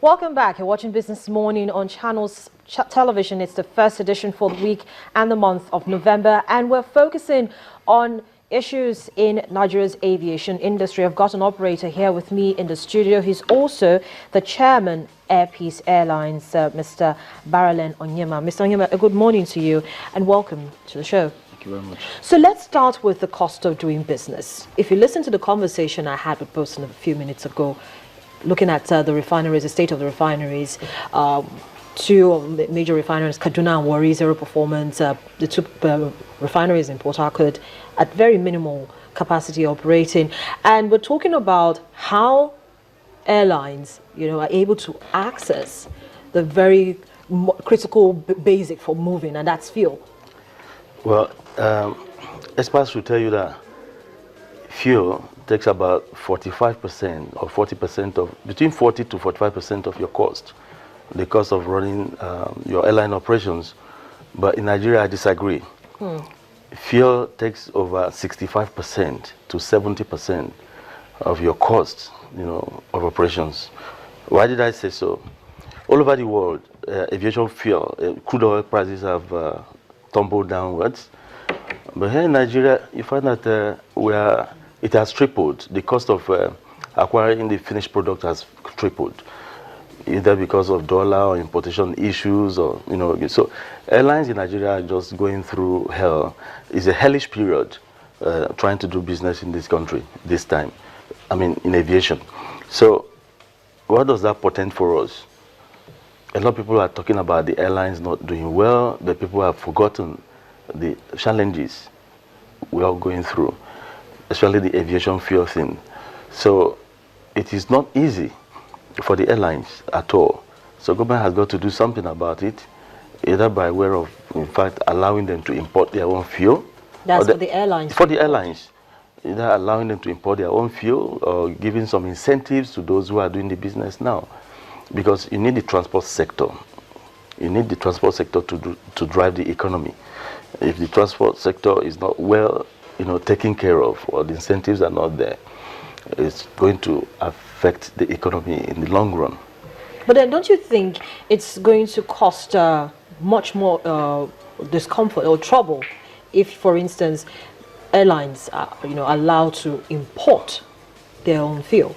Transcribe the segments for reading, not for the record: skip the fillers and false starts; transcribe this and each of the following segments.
Welcome back. You're watching Business Morning on Channels Television. It's the first edition for the week and the month of November, and we're focusing on issues in Nigeria's aviation industry. I've got an operator here with me in the studio. He's also the chairman, Air Peace Airlines, Mr. Baralen Onyema. Mr. Onyema, a good morning to you and welcome to the show. Thank you very much. So let's start with the cost of doing business. If you listen to the conversation I had with Bosun a few minutes ago, looking at the refineries, the state of the refineries, two of the major refineries, Kaduna and Warri, zero performance. The two refineries in Port Harcourt at very minimal capacity operating. And we're talking about how airlines, are able to access the very critical basic for moving, and that's fuel. Well, experts will tell you that fuel takes about 45% or 40% of, between 40 to 45% of your cost, the cost of running your airline operations. But in Nigeria, I disagree. Fuel takes over 65% to 70% of your cost, of operations. Why did I say so? All over the world, aviation fuel, crude oil prices have tumbled downwards. But here in Nigeria, you find that it has tripled. The cost of acquiring the finished product has tripled, either because of dollar or importation issues, or So airlines in Nigeria are just going through hell. It's a hellish period trying to do business in this country this time. I mean, in aviation. So what does that portend for us? A lot of people are talking about the airlines not doing well, but people have forgotten the challenges we are going through, especially the aviation fuel thing. So it is not easy for the airlines at all. So government has got to do something about it, either by way of, in fact, allowing them to import their own fuel. That's for the airlines. For the airlines. Either allowing them to import their own fuel or giving some incentives to those who are doing the business now. Because you need the transport sector. You need the transport sector to drive the economy. If the transport sector is not well, taken care of, or the incentives are not there, it's going to affect the economy in the long run. But then don't you think it's going to cost much more discomfort or trouble if, for instance, airlines are allowed to import their own fuel?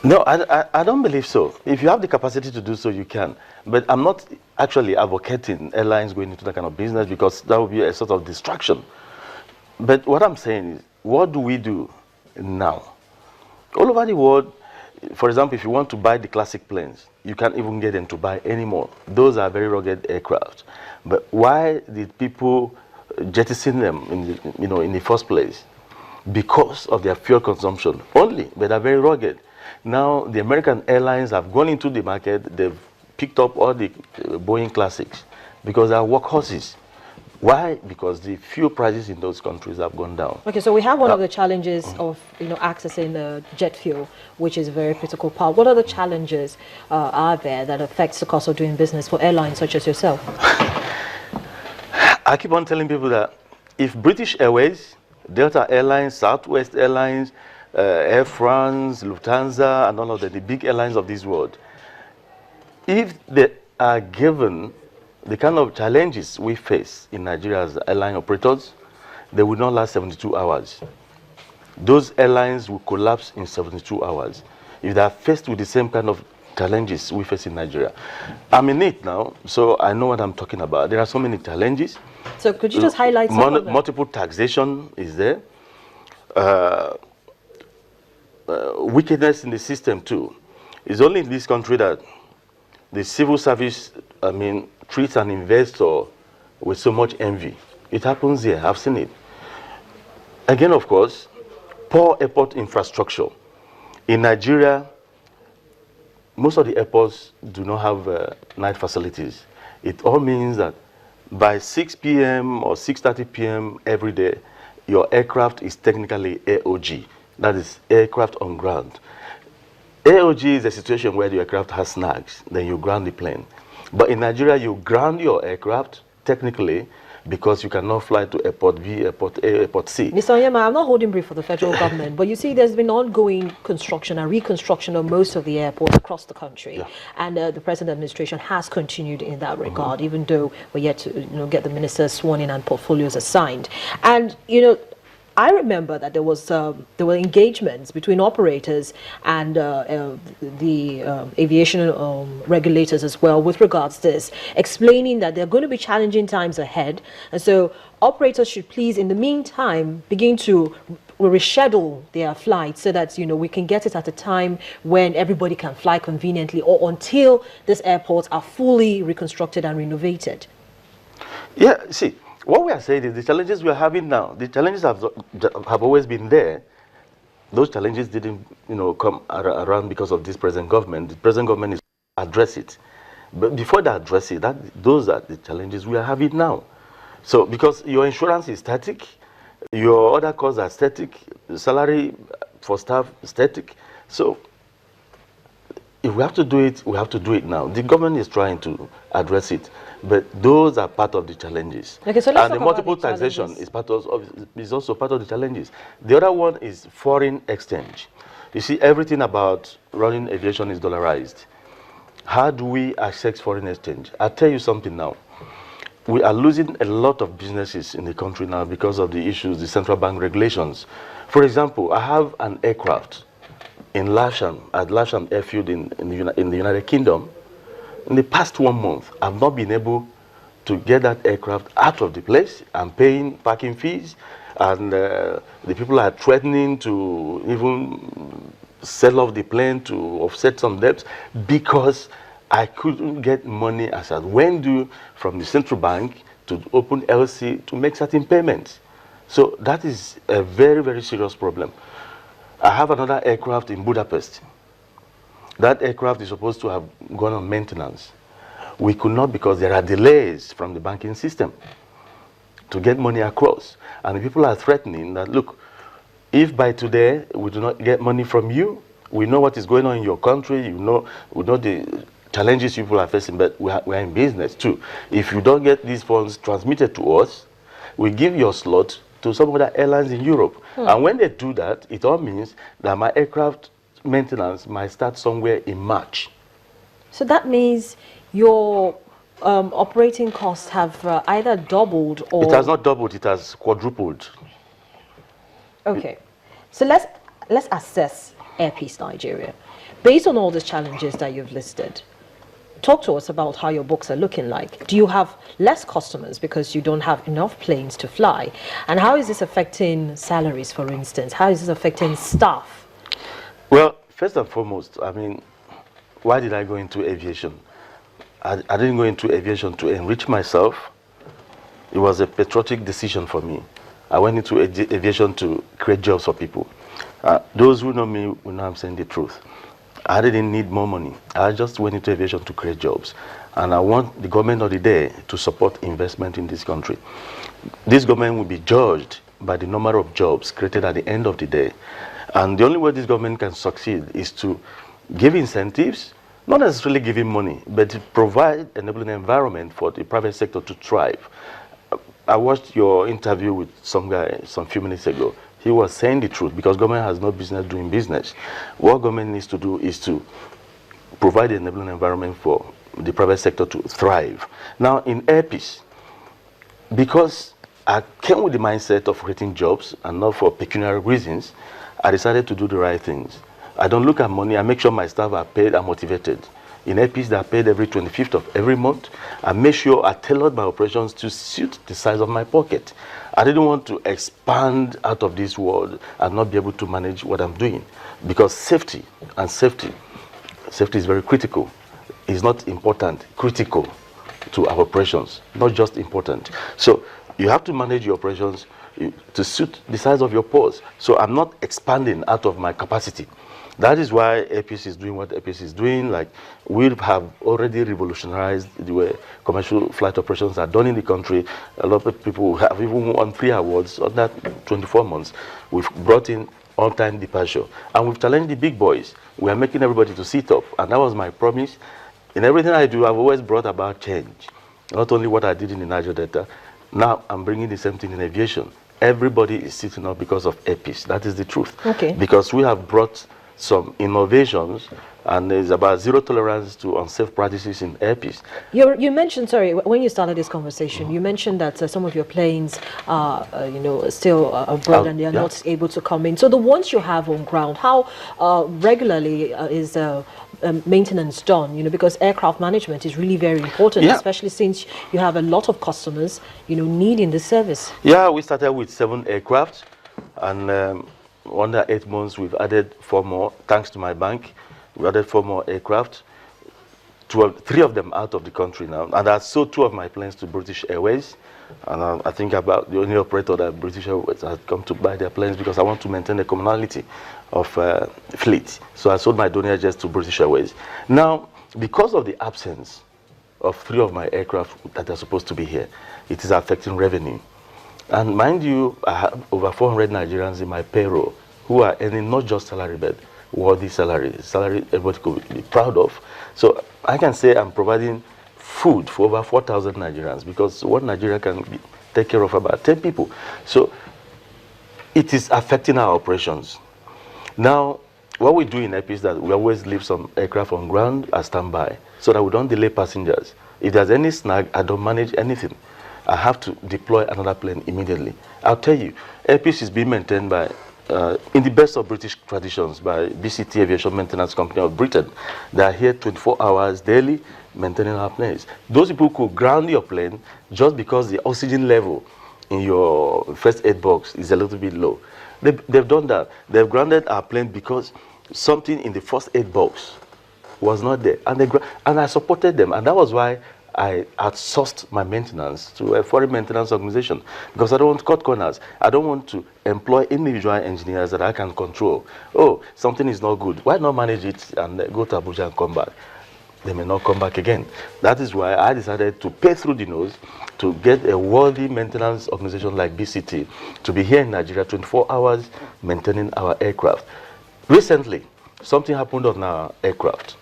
No, I don't believe so. If you have the capacity to do so, you can. But I'm not actually advocating airlines going into that kind of business, because that would be a sort of distraction. But what I'm saying is, what do we do now? All over the world, for example, if you want to buy the classic planes, you can't even get them to buy anymore. Those are very rugged aircraft. But why did people jettison them in the first place? Because of their fuel consumption only, but they're very rugged. Now, the American airlines have gone into the market. They've picked up all the Boeing classics because they are workhorses. Why? Because the fuel prices in those countries have gone down. Okay, so we have one of the challenges of accessing jet fuel, which is a very critical part. What other challenges are there that affects the cost of doing business for airlines such as yourself? I keep on telling people that if British Airways, Delta Airlines, Southwest Airlines, Air France, Lufthansa, and all of the big airlines of this world, if they are given the kind of challenges we face in Nigeria as airline operators, they will not last 72 hours. Those airlines will collapse in 72 hours if they are faced with the same kind of challenges we face in Nigeria. I'm in it now, so I know what I'm talking about. There are so many challenges. So could you just highlight some of them? Multiple taxation is there. Wickedness in the system too. It's only in this country that the civil service, treats an investor with so much envy. It happens here. I've seen it. Again, of course, poor airport infrastructure. In Nigeria, most of the airports do not have night facilities. It all means that by 6 p.m. or 6:30 p.m. every day, your aircraft is technically AOG. That is aircraft on ground. AOG is a situation where the aircraft has snags, then you ground the plane. But in Nigeria, you ground your aircraft technically, because you cannot fly to airport B, airport A, airport C. Mr. Onyema, I'm not holding brief for the federal government, but you see there's been ongoing construction and reconstruction of most of the airports across the country. Yeah. And the present administration has continued in that regard, even though we're yet to get the ministers sworn in and portfolios assigned. And, I remember that there were engagements between operators and the aviation regulators as well with regards to this, explaining that there are going to be challenging times ahead, and so operators should please, in the meantime, begin to reschedule their flights so that we can get it at a time when everybody can fly conveniently, or until these airports are fully reconstructed and renovated. Yeah, see. What we are saying is the challenges we are having now, the challenges have always been there. Those challenges didn't, come around because of this present government. The present government is address it. But before they address it, those are the challenges we are having now. So because your insurance is static, your other costs are static, the salary for staff is static. So if we have to do it, we have to do it now. The government is trying to address it, but those are part of the challenges. Okay, so and the multiple taxation is also part of the challenges. The other one is foreign exchange. You see, everything about running aviation is dollarized. How do we access foreign exchange? I'll tell you something now. We are losing a lot of businesses in the country now because of the issues, the central bank regulations. For example, I have an aircraft in Lasham, at Lasham Airfield in the United Kingdom. In the past 1 month, I've not been able to get that aircraft out of the place. I'm paying parking fees, and the people are threatening to even sell off the plane to offset some debts because I couldn't get money as I went due from the central bank to open LC to make certain payments. So that is a very, very serious problem. I have another aircraft in Budapest. That aircraft is supposed to have gone on maintenance. We could not because there are delays from the banking system to get money across. And the people are threatening that, look, if by today we do not get money from you, we know what is going on in your country, we know the challenges people are facing, but we are in business too. If you don't get these funds transmitted to us, we give your slot to some other airlines in Europe. And when they do that, it all means that my aircraft maintenance might start somewhere in March. So that means your operating costs have either doubled or... It has not doubled, it has quadrupled. Okay. So let's assess Air Peace Nigeria. Based on all the challenges that you've listed, talk to us about how your books are looking like. Do you have less customers because you don't have enough planes to fly? And how is this affecting salaries, for instance? How is this affecting staff? Well, first and foremost, I mean, why did I go into aviation? I didn't go into aviation to enrich myself. It was a patriotic decision for me. I went into aviation to create jobs for people. Those who know me will know I'm saying the truth. I didn't need more money. I just went into aviation to create jobs. And I want the government of the day to support investment in this country. This government will be judged by the number of jobs created at the end of the day. And the only way this government can succeed is to give incentives, not necessarily giving money, but to provide enabling environment for the private sector to thrive. I watched your interview with some guy some few minutes ago. He was saying the truth because government has no business doing business. What government needs to do is to provide an enabling environment for the private sector to thrive. Now, in Air Peace, because I came with the mindset of creating jobs and not for pecuniary reasons, I decided to do the right things. I don't look at money. I make sure my staff are paid and motivated. In Air Peace, they are paid every 25th of every month. I make sure I tailored my operations to suit the size of my pocket. I didn't want to expand out of this world and not be able to manage what I'm doing, because safety is very critical. It's not important, critical to our operations, not just important. So you have to manage your operations to suit the size of your pause. So I'm not expanding out of my capacity. That is why APC is doing what APC is doing. Like, we have already revolutionized the way commercial flight operations are done in the country. A lot of people have even won 3 awards on that 24 months. We've brought in on-time departure, and we've challenged the big boys. We are making everybody to sit up, and that was my promise. In everything I do, I've always brought about change. Not only what I did in the Niger Delta. Now I'm bringing the same thing in aviation. Everybody is sitting up because of airpiece. That is the truth. Okay. Because we have brought some innovations, and there's about zero tolerance to unsafe practices in airpiece. You mentioned, sorry, when you started this conversation, you mentioned that some of your planes are, still abroad and they are not able to come in. So the ones you have on ground, how regularly is maintenance done? Because aircraft management is really very important, especially since you have a lot of customers, needing the service. Yeah, we started with 7 aircraft, and under 8 months we've added 4 more, thanks to my bank. We added 4 more aircraft, 3 of them out of the country now. And I sold 2 of my planes to British Airways. And I think about the only operator that British Airways has come to buy their planes, because I want to maintain the commonality of fleet. So I sold my Dornier jets to British Airways. Now, because of the absence of 3 of my aircraft that are supposed to be here, it is affecting revenue. And mind you, I have over 400 Nigerians in my payroll who are earning not just salary, but worthy salary everybody could be proud of. So I can say I'm providing food for over 4,000 Nigerians, because one Nigeria can take care of about 10 people. So it is affecting our operations. Now, what we do in EP is that we always leave some aircraft on ground as standby, so that we don't delay passengers. If there's any snag, I don't manage anything. I have to deploy another plane immediately. I'll tell you, Airpeace is being maintained by, in the best of British traditions, by BCT Aviation Maintenance Company of Britain. They are here 24 hours daily, maintaining our planes. Those people could ground your plane just because the oxygen level in your first aid box is a little bit low. They've done that. They've grounded our plane because something in the first aid box was not there. And I supported them, and that was why I outsourced my maintenance to a foreign maintenance organization, because I don't want to cut corners. I don't want to employ individual engineers that I can control. Oh, something is not good. Why not manage it and go to Abuja and come back? They may not come back again. That is why I decided to pay through the nose to get a worthy maintenance organization like BCT to be here in Nigeria 24 hours maintaining our aircraft. Recently, something happened on our aircraft.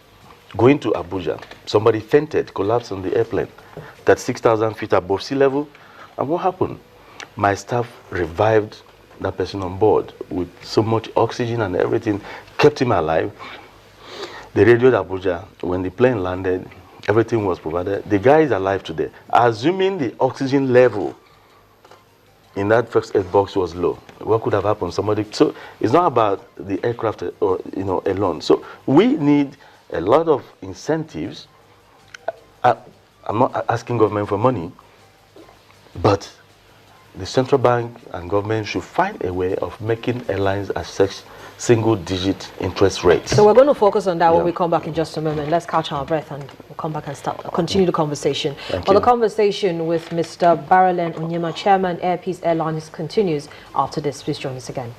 Going to Abuja, somebody fainted, collapsed on the airplane, that's 6,000 feet above sea level. And what happened? My staff revived that person on board with so much oxygen and everything, kept him alive. They radioed Abuja. When the plane landed, everything was provided. The guy is alive today. Assuming the oxygen level in that first aid box was low, what could have happened? So it's not about the aircraft or alone. So we need a lot of incentives. I'm not asking government for money, but the central bank and government should find a way of making airlines assess single-digit interest rates. So we're going to focus on that when we come back in just a moment. Let's catch our breath and we'll come back and continue the conversation. The conversation with Mr. Baralen Onyema, Chairman, Airpeace Airlines, continues after this. Please join us again.